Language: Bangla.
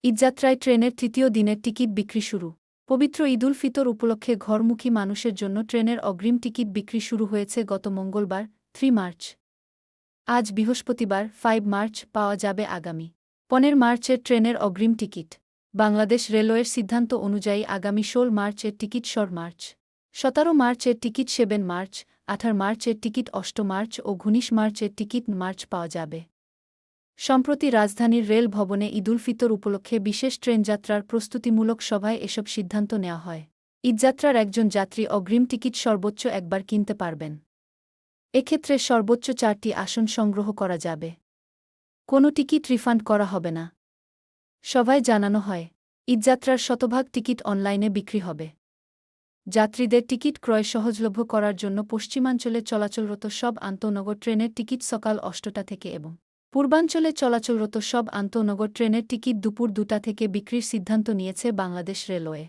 ঈদযাত্রায় ট্রেনের তৃতীয় দিনের টিকিট বিক্রি শুরু। পবিত্র ঈদুল ফিতর উপলক্ষে ঘরমুখী মানুষের জন্য ট্রেনের অগ্রিম টিকিট বিক্রি শুরু হয়েছে গত মঙ্গলবার 3 মার্চ। আজ বৃহস্পতিবার 5 মার্চ পাওয়া যাবে আগামী 15 মার্চের ট্রেনের অগ্রিম টিকিট। বাংলাদেশ রেলওয়ের সিদ্ধান্ত অনুযায়ী আগামী 16 মার্চের টিকিট 6 মার্চ, 17 মার্চের টিকিট 7 মার্চ, 18 মার্চের টিকিট 8 মার্চ ও 19 মার্চের টিকিট মার্চ পাওয়া যাবে। সম্প্রতি রাজধানীর রেল ভবনে ঈদুল ফিতর উপলক্ষে বিশেষ ট্রেন যাত্রার প্রস্তুতিমূলক সভায় এসব সিদ্ধান্ত নেওয়া হয়। ঈদযাত্রার একজন যাত্রী অগ্রিম টিকিট সর্বোচ্চ একবার কিনতে পারবেন। এক্ষেত্রে সর্বোচ্চ 4টি আসন সংগ্রহ করা যাবে। কোনো টিকিট রিফান্ড করা হবে না। সভায় জানানো হয়, ঈদযাত্রার শতভাগ টিকিট অনলাইনে বিক্রি হবে। যাত্রীদের টিকিট ক্রয় সহজলভ্য করার জন্য পশ্চিমাঞ্চলে চলাচলরত সব আন্তঃনগর ট্রেনের টিকিট সকাল 8টা থেকে এবং পূর্বাঞ্চলে চলাচলরত সব আন্তঃনগর ট্রেনের টিকিট দুপুর 2টা থেকে বিক্রির সিদ্ধান্ত নিয়েছে বাংলাদেশ রেলওয়ে।